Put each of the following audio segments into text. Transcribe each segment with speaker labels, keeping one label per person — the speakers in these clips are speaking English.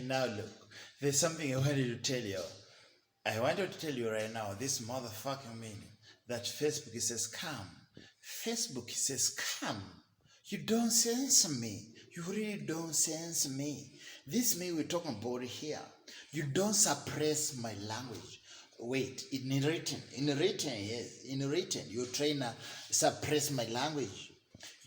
Speaker 1: Now look, there's something I wanted to tell you. I wanted to tell you right now, this motherfucking meaning that Facebook is a scam. Facebook is a scam. You don't censor me. You really don't censor me. This me we're talking about here. You don't suppress my language. Wait, yes, in written, you're trying to suppress my language,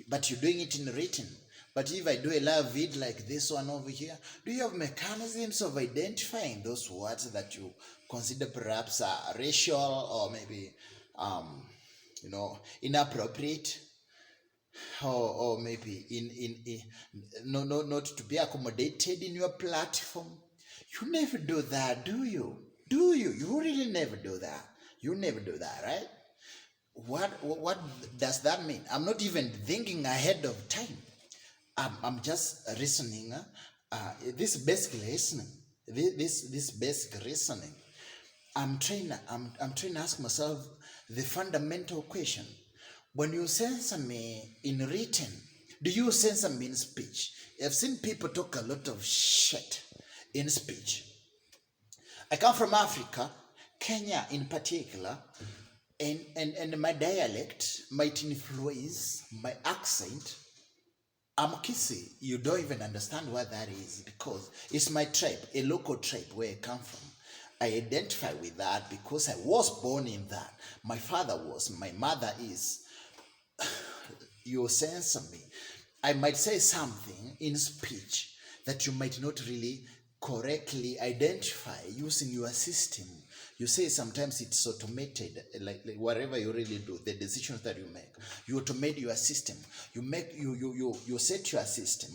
Speaker 1: but you're doing it in written. But if I do a live vid like this one over here, do you have mechanisms of identifying those words that you consider perhaps racial or maybe, inappropriate, or maybe not to be accommodated in your platform? You never do that, do you? Do you? You really never do that. You never do that, right? What does that mean? I'm not even thinking ahead of time. I'm just reasoning. This basic listening. This basic reasoning. I'm trying to ask myself the fundamental question. When you censor me in written, do you censor me in speech? I've seen people talk a lot of shit in speech. I come from Africa, Kenya in particular, and my dialect might influence my accent. I'm Kisi. You don't even understand what that is because it's my tribe, a local tribe where I come from. I identify with that because I was born in that. My father was, my mother is. You censor me. I might say something in speech that you might not really correctly identify using your system. You say sometimes it's automated, like whatever you really do, the decisions that you make, you automate your system. You set your system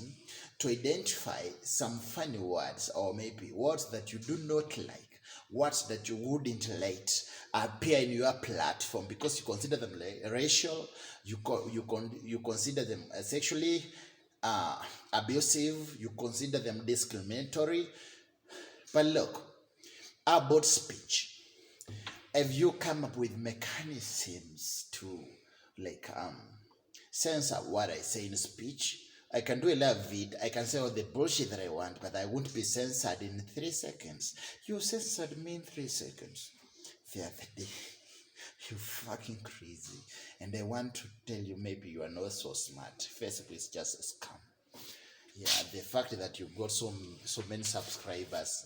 Speaker 1: to identify some funny words or maybe words that you do not like, words that you wouldn't let appear in your platform because you consider them like racial, you consider them sexually abusive, you consider them discriminatory. But look, about speech, have you come up with mechanisms to censor what I say in speech? I can do a live vid, I can say all the bullshit that I want, but I won't be censored in 3 seconds. You censored me in 3 seconds the other day. You fucking crazy. And I want to tell you, maybe you are not so smart. Facebook is just a scam. Yeah, the fact that you've got so many subscribers,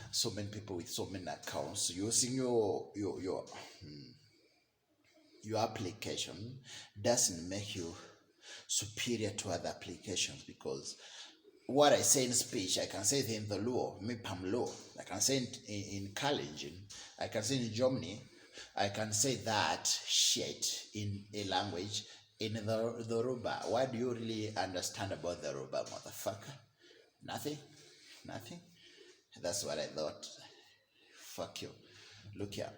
Speaker 1: so many people with so many accounts using your application doesn't make you superior to other applications, because what I say in speech, I can say it in the law, maybe Pam law. I can say it in Kalenjin. I can say it in Germany. I can say that shit in a language in the Yoruba. What do you really understand about the Yoruba, motherfucker? Nothing? Nothing? That's what I thought. Fuck you. Look here.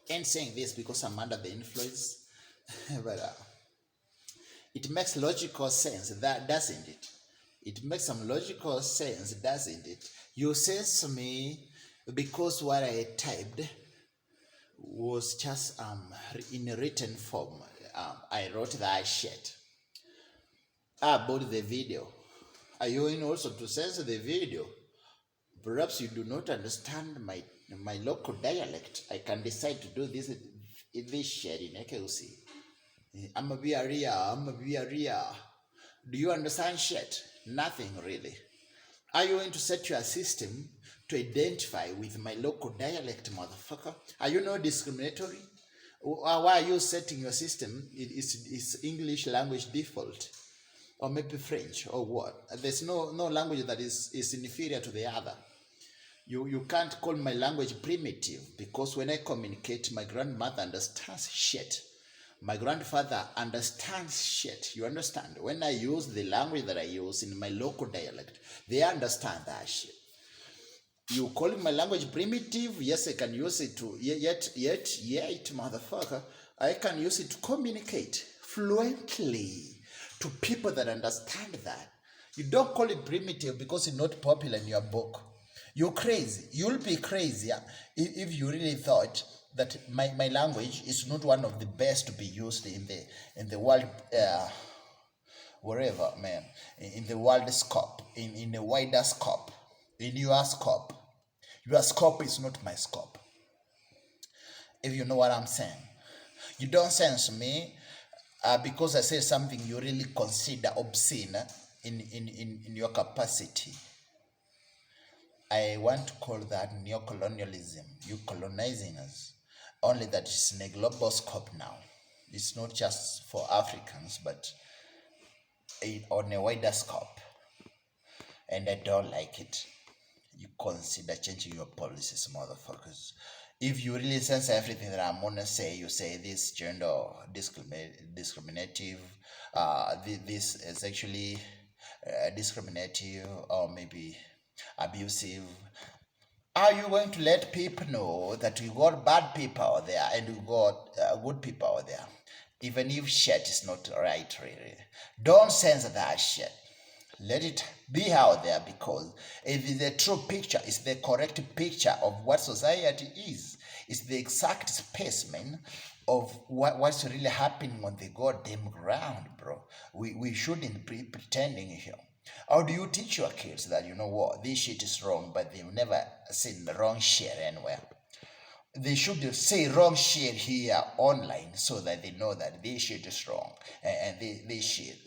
Speaker 1: Ain't saying this because I'm under the influence, but it makes logical sense, that doesn't it? It makes some logical sense, doesn't it? You censor me because what I typed was just in a written form. I wrote that shit. About the video, are you in also to censor the video? Perhaps you do not understand my local dialect. I can decide to do this shit in AKUC. I'm a BRIA. Do you understand shit? Nothing really. Are you going to set your system to identify with my local dialect, motherfucker? Are you not discriminatory? Why are you setting your system? It's English language default, or maybe French, or what? There's no language that is inferior to the other. You can't call my language primitive, because when I communicate, my grandmother understands shit. My grandfather understands shit. You understand? When I use the language that I use in my local dialect, they understand that shit. You calling my language primitive? Yes, I can use it to yet, motherfucker. I can use it to communicate fluently to people that understand that. You don't call it primitive because it's not popular in your book. You're crazy. You'll be crazy if you really thought that my language is not one of the best to be used in the world wherever, man, in the world scope, in the wider scope, in your scope. Your scope is not my scope, if you know what I'm saying. You don't sense me because I say something you really consider obscene in your capacity. I want to call that neocolonialism. You colonizing us. Only that it's in a global scope now. It's not just for Africans, but on a wider scope. And I don't like it. You consider changing your policies, motherfuckers. If you really sense everything that I'm gonna say, you say this gender discriminative, this is actually discriminative or maybe abusive. Are you going to let people know that we got bad people out there and we got good people out there? Even if shit is not right, really. Don't censor that shit. Let it be out there, because if it's the true picture, it's the correct picture of what society is. It's the exact specimen of what's really happening on the goddamn ground, bro. We shouldn't be pretending here. How do you teach your kids that, you know what, this shit is wrong, but they've never seen the wrong shit anywhere? They should say wrong shit here online so that they know that this shit is wrong and this shit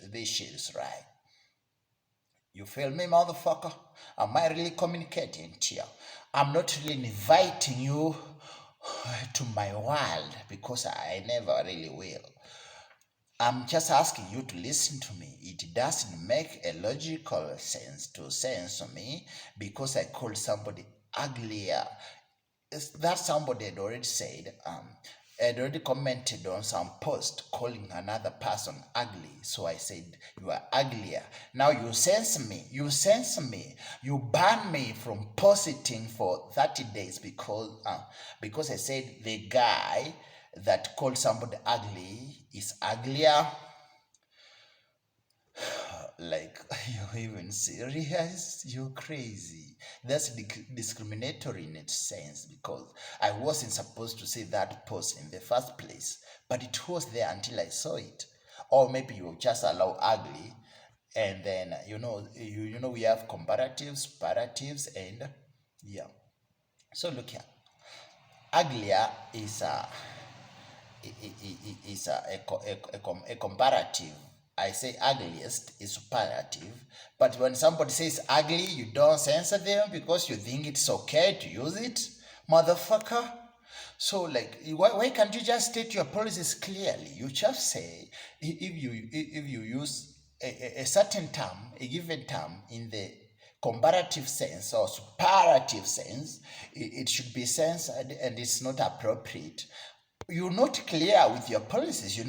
Speaker 1: is right. You feel me, motherfucker? Am I really communicating to you? I'm not really inviting you to my world, because I never really will. I'm just asking you to listen to me. It doesn't make a logical sense to censor me because I called somebody uglier. That somebody had already said, had already commented on some post calling another person ugly. So I said, you are uglier. Now you censor me. You ban me from posting for 30 days because I said the guy that called somebody ugly is uglier. Like, you even serious? You're crazy. That's discriminatory in its sense, because I wasn't supposed to say that post in the first place, but it was there until I saw it. Or maybe you just allow ugly, and then you know we have comparatives, superlatives, and yeah. So look here, uglier is a comparative. I say ugliest is superlative, but when somebody says ugly, you don't censor them because you think it's okay to use it, motherfucker. So, like, why can't you just state your policies clearly? You just say, if you use a certain term, a given term, in the comparative sense or superlative sense, it should be censored and it's not appropriate. You're not clear with your policies.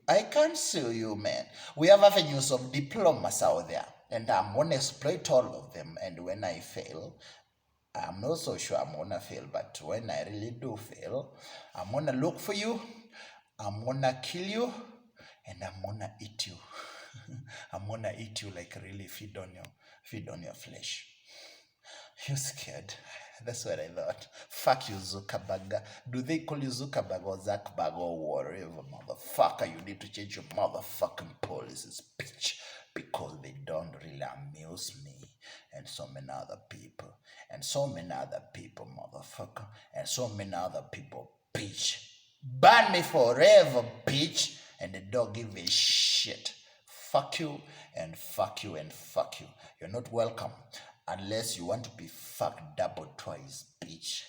Speaker 1: I can't sue you, man. We have avenues of diplomacy out there, and I'm going to exploit all of them. And when I fail, I'm not so sure I'm going to fail, but when I really do fail, I'm going to look for you, I'm going to kill you, and I'm going to eat you. I'm going to eat you, like, really feed on your flesh. You scared? That's what I thought. Fuck you, SUCKERburger. Do they call you Zuckerberg or Zuckberg or whatever, motherfucker? You need to change your motherfucking policies, bitch, because they don't really amuse me and so many other people. And so many other people, motherfucker. And so many other people, bitch. Ban me forever, bitch. And they don't give a shit. Fuck you and fuck you and fuck you. You're not welcome unless you want to be fucked double twice, bitch.